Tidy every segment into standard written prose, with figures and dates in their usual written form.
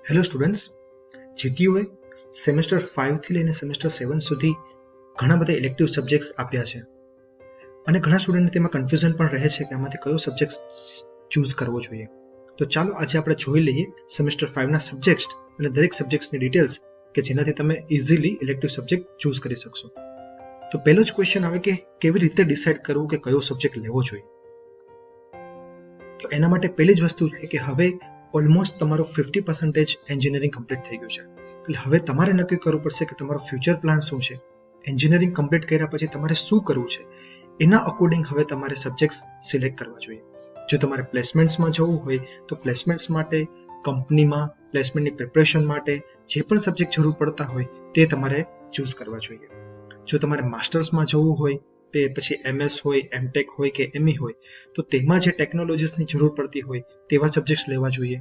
Hello students, જીટીયુએ semester 5 થી લઈને semester 7 સુધી ઘણા બધા ઇલેક્ટિવ સબ્જેક્ટ્સ આપ્યા છે અને ઘણા સ્ટુડન્ટને તેમાં કન્ફ્યુઝન પણ રહે છે કે આમાંથી કયો સબ્જેક્ટ ચૂઝ કરવો જોઈએ. તો ચાલો આજે આપણે જોઈ લઈએ સેમેસ્ટર 5 ના સબ્જેક્ટ્સ અને દરેક સબ્જેક્ટ્સની ડિટેલ્સ કે જેનાથી તમે ઇઝીલી ઇલેક્ટિવ સબ્જેક્ટ ચૂઝ કરી શકશો. તો પહેલો જ ક્વેશ્ચન આવે કે કેવી રીતે ડિસાઇડ કરવું કે કયો સબ્જેક્ટ લેવો જોઈએ. તો એના માટે પહેલી જ વસ્તુ છે કે હવે ઓલમોસ્ટ તમારું 50% એન્જિનિયરિંગ કમ્પ્લીટ થઈ ગયું છે. એટલે હવે તમારે નક્કી કરવું પડશે કે તમારો ફ્યુચર પ્લાન શું છે. એન્જિનિયરિંગ કમ્પ્લીટ કર્યા પછી તમારે શું કરવું છે એના અકોર્ડિંગ હવે તમારે સબ્જેક્ટ્સ સિલેક્ટ કરવા જોઈએ. જો તમારે પ્લેસમેન્ટ્સમાં જવું હોય તો પ્લેસમેન્ટ્સ માટે કંપનીમાં પ્લેસમેન્ટની પ્રિપરેશન માટે જે પણ સબ્જેક્ટ જરૂર પડતા હોય તે તમારે ચૂઝ કરવા જોઈએ. જો તમારે માસ્ટર્સમાં જવું હોય તે પછી MS હોય, MTech હોય કે ME હોય તો તેમાં જે ટેકનોલોજીસની જરૂર પડતી હોય તેવા સબ્જેક્ટ્સ લેવા જોઈએ.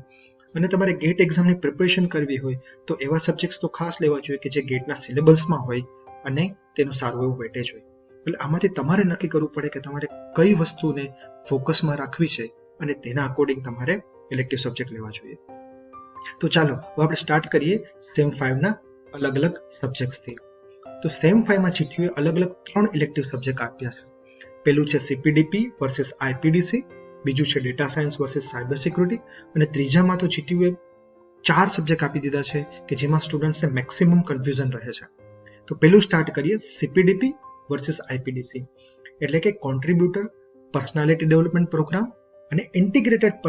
અને તમારે ગેટ એક્ઝામની પ્રિપરેશન કરવી હોય તો એવા સબ્જેક્ટ્સ તો ખાસ લેવા જોઈએ કે જે ગેટના સિલેબસમાં હોય અને તેનું સારું એવું વેટેજ હોય. એટલે આમાંથી તમારે નક્કી કરવું પડે કે તમારે કઈ વસ્તુને ફોકસમાં રાખવી છે અને તેના અકોર્ડિંગ તમારે ઇલેક્ટિવ સબ્જેક્ટ લેવા જોઈએ. તો ચાલો હવે આપણે સ્ટાર્ટ કરીએ સેમ 5 ના અલગ અલગ સબ્જેક્ટ્સથી. તો સેમ 5 માં જીટીયુએ અલગ અલગ 3 ઇલેક્ટિવ સબ્જેક્ટ આપ્યા છે. પહેલું છે CPDP વર્સિસ IPDC, બીજું છે data science versus cyber security અને ત્રીજામાં તો જીટીયુએ 4 સબ્જેક્ટ આપી દીધા છે કે જેમાં સ્ટુડન્ટ્સને મેક્સિમમ કન્ફ્યુઝન રહે છે. તો પહેલું સ્ટાર્ટ કરીએ CPDP વર્સિસ IPDC, એટલે કે કોન્ટ્રીબ્યુટર પર્સનાલિટી ડેવલપમેન્ટ પ્રોગ્રામ અને integrated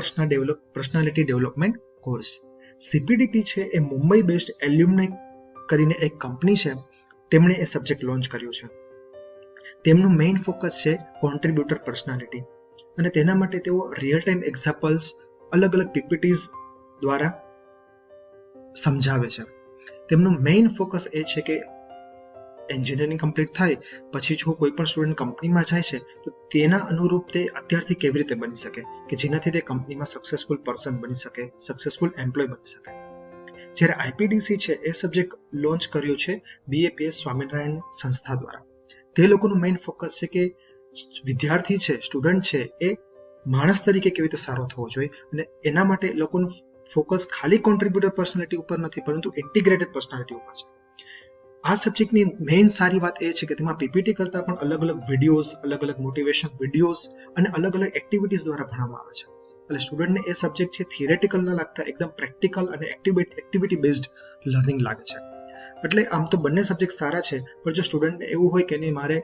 personality development course. CPDP છે એ મુંબઈ બેસ્ડ એલ્યુમનાઈ કરીને એક કંપની છે, તેમણે એ સબ્જેક્ટ લોન્ચ કર્યું છે. તેમનું મેઇન ફોકસ છે કોન્ટ્રીબ્યુટર પર્સનાલિટી અને તેના માટે તેઓ રિયલ ટાઈમ એક્ઝામ્પલ્સ અલગ અલગ PPTs દ્વારા સમજાવે છે. તેમનું મેઇન ફોકસ એ છે કે એન્જિનિયરિંગ કમ્પ્લીટ થાય પછી જો કોઈ પણ સ્ટુડન્ટ કંપનીમાં જાય છે તો તેના અનુરૂપ તે અત્યારથી કેવી રીતે બની શકે કે જેનાથી તે કંપનીમાં સક્સેસફુલ પર્સન બની શકે, સક્સેસફુલ એમ્પ્લોય બની શકે. જ્યારે IPDC છે એ સબ્જેક્ટ લોન્ચ કર્યો છે BAPS સ્વામિનારાયણ સંસ્થા દ્વારા. તે લોકોનું મેઇન ફોકસ છે કે વિદ્યાર્થી છે, સ્ટુડન્ટ છે એ માણસ તરીકે કેવી રીતે સારો થવો જોઈએ અને એના માટે લોકોનું ફોકસ ખાલી કોન્ટ્રીબ્યુટર પર્સનાલિટી ઉપર નથી પરંતુ ઇન્ટિગ્રેટેડ પર્સનાલિટી ઉપર છે. આ સબ્જેક્ટની મેઇન સારી વાત એ છે કે તેમાં PPT કરતાં પણ અલગ અલગ વિડીયોઝ, અલગ અલગ મોટિવેશન વિડીયોઝ અને અલગ અલગ એક્ટિવિટીઝ દ્વારા ભણવામાં આવે છે. એટલે સ્ટુડન્ટને એ સબ્જેક્ટ છે થિયરેટિકલ ન લાગતા એકદમ પ્રેક્ટિકલ અને એક્ટિવિટી બેઝડ લર્નિંગ લાગે છે. એટલે આમ તો બંને સબ્જેક્ટ સારા છે, પણ જો સ્ટુડન્ટને એવું હોય કે નહીં મારે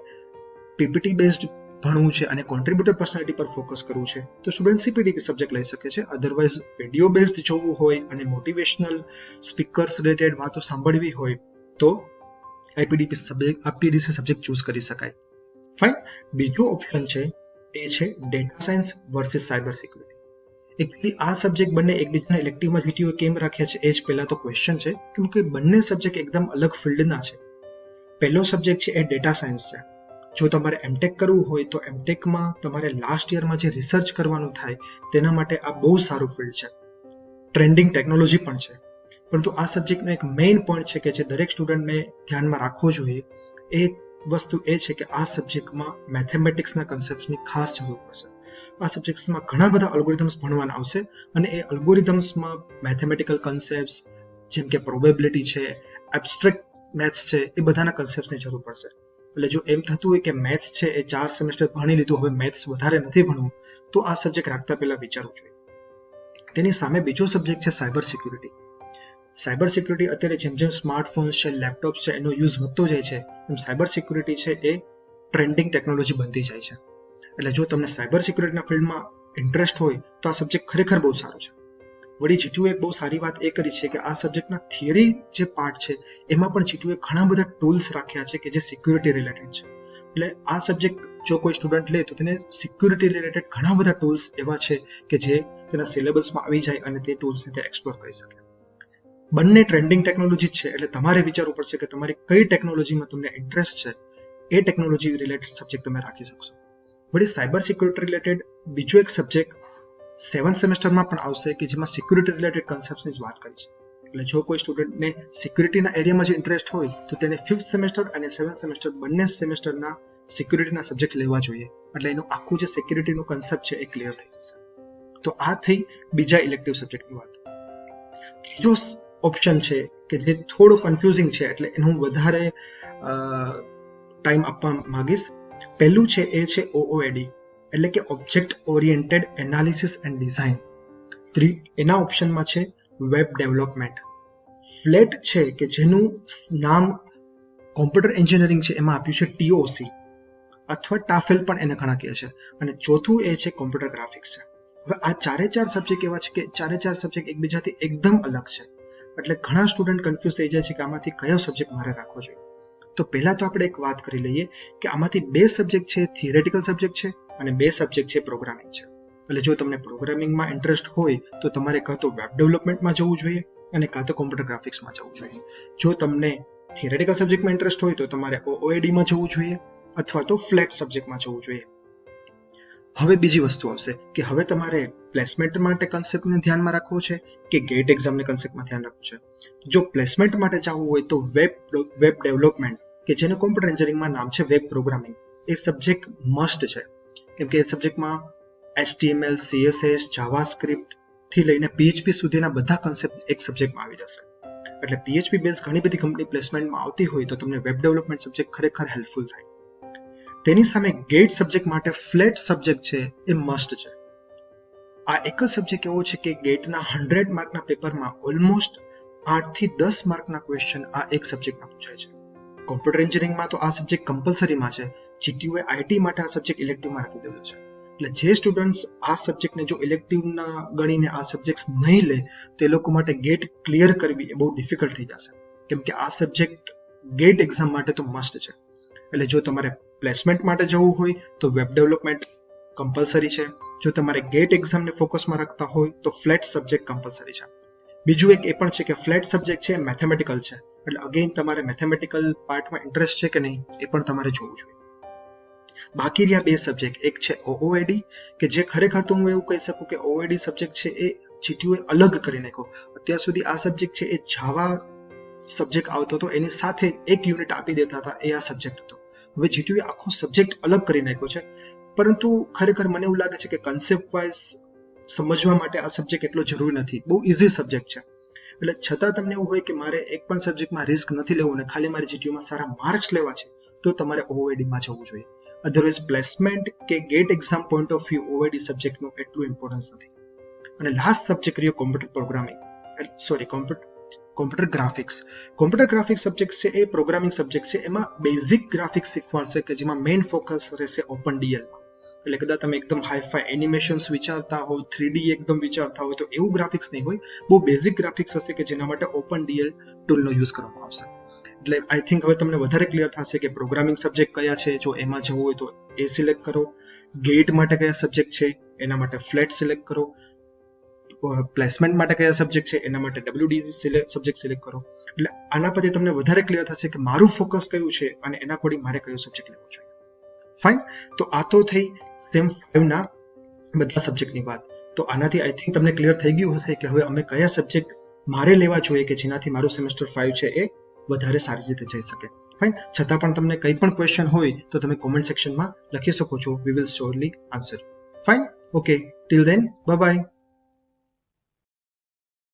PPT બેઝડ ભણવું છે અને કોન્ટ્રીબ્યુટર પર્સનાલિટી પર ફોકસ કરવું છે તો સ્ટુડન્ટ CPDP સબ્જેક્ટ લઈ શકે છે. અધરવાઇઝ વિડીયો બેઝડ જોવું હોય અને મોટિવેશનલ સ્પીકર્સ રિલેટેડ વાતો સાંભળવી હોય તો IPDC સબ્જેક્ટ ચૂઝ કરી શકાય. ફાઇન. બીજો ઓપ્શન છે એ છે data science versus cyber security. Actually આ સબ્જેક્ટ બંને એકબીજાના ઇલેક્ટિવમાં જીટીયુએ કેમ રાખ્યા છે એ જ પહેલા તો ક્વેશ્ચન છે, કેમ કે બંને સબ્જેક્ટ એકદમ અલગ ફિલ્ડના છે. પહેલો સબ્જેક્ટ છે એ ડેટા સાયન્સ છે. જો તમારે MTech કરવું હોય તો MTechમાં તમારે લાસ્ટ યરમાં જે રિસર્ચ કરવાનું થાય તેના માટે આ બહુ સારું ફિલ્ડ છે. ટ્રેન્ડિંગ ટેકનોલોજી પણ છે. પરંતુ આ સબ્જેક્ટનો એક મેઇન પોઈન્ટ છે કે જે દરેક સ્ટુડન્ટને ધ્યાનમાં રાખવો જોઈએ એ વસ્તુ એ છે કે આ સબ્જેક્ટમાં મેથેમેટિક્સના કન્સેપ્ટ્સની ખાસ જરૂર પડશે. આ સબ્જેક્ટ્સમાં ઘણા બધા અલ્ગોરિધમ્સ ભણવાના આવશે અને એ અલ્ગોરિધમ્સમાં મેથેમેટિકલ કન્સેપ્ટ્સ જેમ કે પ્રોબેબિલિટી છે, એબ્સ્ટ્રેક્ટ મેથ્સ છે, એ બધાના કન્સેપ્ટ્સની જરૂર પડશે. એટલે જો એમ થતું હોય કે મેથ્સ છે એ 4 સેમેસ્ટર ભણી લીધું, હવે મેથ્સ વધારે નથી ભણવું, તો આ સબ્જેક્ટ રાખતા પહેલા વિચારવું જોઈએ. તેની સામે બીજો સબ્જેક્ટ છે સાયબર સિક્યુરિટી. સાયબર સિક્યુરિટી અત્યારે જેમ જેમ સ્માર્ટફોન્સ છે, લેપટોપ્સ છે, એનો યુઝ વધતો જાય છે એમ સાયબર સિક્યુરિટી છે એ ટ્રેન્ડિંગ ટેકનોલોજી બનતી જાય છે. એટલે જો તમને સાયબર સિક્યુરિટીના ફિલ્ડમાં ઇન્ટરેસ્ટ હોય તો આ સબ્જેક્ટ ખરેખર બહુ સારો છે. વળી જીટીયુએ એક બહુ સારી વાત એ કરી છે કે આ સબ્જેક્ટના થિયરી જે પાર્ટ છે એમાં પણ જીટીયુએ ઘણા બધા ટૂલ્સ રાખ્યા છે કે જે સિક્યુરિટી રિલેટેડ છે. એટલે આ સબ્જેક્ટ જો કોઈ સ્ટુડન્ટ લે તો તેને સિક્યુરિટી રિલેટેડ ઘણા બધા ટૂલ્સ એવા છે કે જે તેના સિલેબસમાં આવી જાય અને તે ટૂલ્સને તે એક્સપ્લોર કરી શકે. બંને ટ્રેન્ડિંગ ટેકનોલોજી છે એટલે તમારે વિચારવું પડશે કે તમારી કઈ ટેકનોલોજીમાં તમને ઇન્ટરેસ્ટ છે એ ટેકનોલોજી રિલેટેડ સબ્જેક્ટ તમે રાખી શકશો. વળી સાયબર સિક્યુરિટી રિલેટેડ બીજો એક સબ્જેક્ટ 7th સેમેસ્ટરમાં પણ આવશે કે જેમાં સિક્યુરિટી રિલેટેડ કન્સેપ્ટ્સની જ વાત કરી છે. એટલે જો કોઈ સ્ટુડન્ટને સિક્યુરિટીના એરિયામાં જે ઇન્ટરેસ્ટ હોય તો તેને 5th સેમેસ્ટર અને 7th સેમેસ્ટર બંને સેમેસ્ટરના સિક્યુરિટીના સબ્જેક્ટ લેવા જોઈએ. એટલે એનું આખું જે સિક્યુરિટીનું કન્સેપ્ટ છે એ ક્લિયર થઈ જશે. તો આ થઈ બીજા ઇલેક્ટિવ સબ્જેક્ટની વાત. ત્રીજો ઓપ્શન છે કે જે થોડો કન્ફ્યુઝિંગ છે, એટલે એનું વધારે ટાઈમ આપવા માંગીશ. પહેલું છે એ છે OOAD, એટલે કે object oriented analysis and design. એના ઓપ્શનમાં છે વેબ ડેવલપમેન્ટ. ફ્લેટ છે કે જેનું નામ કોમ્પ્યુટર એન્જિનિયરિંગ છે એમાં આપ્યું છે TOC, અથવા ટાફેલ પણ એને ઘણા કહે છે. અને ચોથું એ છે કોમ્પ્યુટર ગ્રાફિક્સ છે. હવે આ ચારે ચાર સબ્જેક્ટ એવા છે કે ચારે ચાર સબ્જેક્ટ એકબીજાથી એકદમ અલગ છે, એટલે ઘણા સ્ટુડન્ટ કન્ફ્યુઝ થઈ જાય છે કે આમાંથી કયો સબ્જેક્ટ મારે રાખવો જોઈએ. તો પહેલા તો આપણે એક વાત કરી લઈએ કે આમાંથી 2 સબ્જેક્ટ છે થિયરેટિકલ સબ્જેક્ટ છે અને 2 સબ્જેક્ટ છે પ્રોગ્રામિંગ છે. એટલે જો તમને પ્રોગ્રામિંગમાં ઇન્ટરેસ્ટ હોય તો તમારે કાં તો વેબ ડેવલપમેન્ટમાં જવું જોઈએ અને કાં તો કોમ્પ્યુટર ગ્રાફિક્સમાં જવું જોઈએ. જો તમને થિયરેટિકલ સબ્જેક્ટમાં ઇન્ટરેસ્ટ હોય તો તમારે OOAD-માં જવું જોઈએ અથવા તો ફ્લેટ સબ્જેક્ટમાં જવું જોઈએ. હવે બીજી વસ્તુ આવશે કે હવે તમારે પ્લેસમેન્ટ માટે કન્સેપ્ટને ધ્યાનમાં રાખવો છે કે ગેટ એક્ઝામને કન્સેપ્ટમાં ધ્યાન રાખવું છે. જો પ્લેસમેન્ટ માટે જવું હોય તો વેબ ડેવલપમેન્ટ, કે જેને કોમ્પ્યુટર એન્જિનિયરિંગમાં નામ છે વેબ પ્રોગ્રામિંગ, એ સબ્જેક્ટ મસ્ટ છે, કેમ કે એ સબ્જેક્ટમાં HTML, CSS, જાવાસ્ક્રિપ્ટ થી લઈને PHP સુધીના બધા કન્સેપ્ટ એક સબ્જેક્ટમાં આવી જશે. એટલે PHP બેઝ ઘણી બધી કંપની પ્લેસમેન્ટમાં આવતી હોય તો તમને વેબ ડેવલપમેન્ટ સબ્જેક્ટ ખરેખર હેલ્પફુલ થાય. તેની સામે ગેટ સબ્જેક્ટ માટે ફ્લેટ સબ્જેક્ટ છે એ મસ્ટ છે. આ એક જ સબ્જેક્ટ એવો છે કે ગેટના 100 માર્કના પેપરમાં ઓલમોસ્ટ 8 થી 10 માર્કના ક્વેશ્ચન આ એક સબ્જેક્ટમાં પૂછાય છે. કોમ્પ્યુટર એન્જિનિયરિંગમાં તો આ સબ્જેક્ટ કમ્પલસરીમાં છે. GTUએ IT માટે આ સબ્જેક્ટ ઇલેક્ટિવમાં રાખી દેલો છે. એટલે જે સ્ટુડન્ટ્સ આ સબ્જેક્ટને જો ઇલેક્ટિવના ગણીને આ સબ્જેક્ટ નહીં લે તે લોકો માટે ગેટ ક્લિયર કરવી એ બહુ ડિફિકલ્ટ થઈ જશે, કેમ કે આ સબ્જેક્ટ ગેટ એક્ઝામ માટે તો મસ્ટ છે. એટલે જો તમારે પ્લેસમેન્ટ માટે જવું હોય તો વેબ ડેવલપમેન્ટ કમ્પલસરી છે. જો તમારે ગેટ એક્ઝામને ફોકસમાં રાખતા હોય તો ફ્લેટ સબ્જેક્ટ કમ્પલસરી છે. બીજું એક એ પણ છે કે ફ્લેટ સબ્જેક્ટ છે મેથેમેટિકલ છે, એટલે અગેન તમારે મેથેમેટિકલ પાર્ટમાં ઇન્ટરેસ્ટ છે કે નહીં એ પણ તમારે જોવું જોઈએ. બાકી રહ્યા 2 સબ્જેક્ટ, એક છે OOAD, કે જે ખરેખર તો હું એવું કહી શકું કે OOAD સબ્જેક્ટ છે એ GTUએ અલગ કરી નાખ્યો. અત્યાર સુધી આ સબ્જેક્ટ છે એ જાવા સબ્જેક્ટ આવતો હતો, એની સાથે એક યુનિટ આપી દેતા હતા, એ આ સબ્જેક્ટ હતો. હવે GTUએ આખો સબ્જેક્ટ અલગ કરી નાખ્યો છે, પરંતુ ખરેખર મને એવું લાગે છે કે કન્સેપ્ટ વાઇઝ સમજવા માટે આ સબ્જેક્ટ એટલો જરૂરી નથી, બહુ ઇઝી સબ્જેક્ટ છે. એટલે છતાં તમને એવું હોય કે મારે એક પણ સબ્જેક્ટમાં રિસ્ક નથી લેવું અને ખાલી મારે GTUમાં સારા માર્ક્સ લેવા છે તો તમારે OOAD-માં જવું જોઈએ. અધરવાઇઝ પ્લેસમેન્ટ કે GATE exam point of view OOAD સબ્જેક્ટનું એટલું ઇમ્પોર્ટન્સ નથી. અને લાસ્ટ સબ્જેક્ટ રહ્યો computer graphics. Computer graphics subject છે એ પ્રોગ્રામિંગ સબ્જેક્ટ છે. એમાં બેઝિક ગ્રાફિક્સ શીખવાડશે કે જેમાં મેઇન ફોકસ રહેશે OpenDL. એટલે કદાચ તમે એકદમ હાઈફાઈ એનિમેશન્સ વિચારતા હો, 3D એકદમ વિચારતા હોય તો એવું ગ્રાફિક્સ નહીં હોય, બહુ બેઝિક ગ્રાફિક્સ હશે કે જેના માટે OpenDL ટૂલનો યુઝ કરવામાં આવશે. એટલે આઈ થિંક હવે તમને વધારે ક્લિયર થશે કે પ્રોગ્રામિંગ સબ્જેક્ટ કયા છે. જો એમાં જવું હોય તો એ સિલેક્ટ કરો. ગેટ માટે કયા સબ્જેક્ટ છે એના માટે ફ્લેટ સિલેક્ટ કરો. પ્લેસમેન્ટ માટે કયા સબ્જેક્ટ છે એના માટે WD સબ્જેક્ટ સિલેક્ટ કરો. એટલે આના પરથી તમને વધારે ક્લિયર થશે કે મારું ફોકસ કયું છે અને એના અકોર્ડિંગ મારે કયો સબ્જેક્ટ લેવો જોઈએ. ફાઇન. તો આ તો થઈ સેમ 5 ના બધા સબ્જેક્ટની વાત. તો આનાથી આઈ થિંક તમને ક્લિયર થઈ ગયું હશે કે હવે અમે કયા સબ્જેક્ટ મારે લેવા જોઈએ કે જેનાથી મારું સેમેસ્ટર 5 છે એ વધારે સારી રીતે જઈ શકે. ફાઇન. છતાં પણ તમને કંઈ પણ ક્વેશ્ચન હોય તો તમે કોમેન્ટ સેક્શનમાં લખી શકો છો. We will surely answer. Fine. Okay, till then bye bye.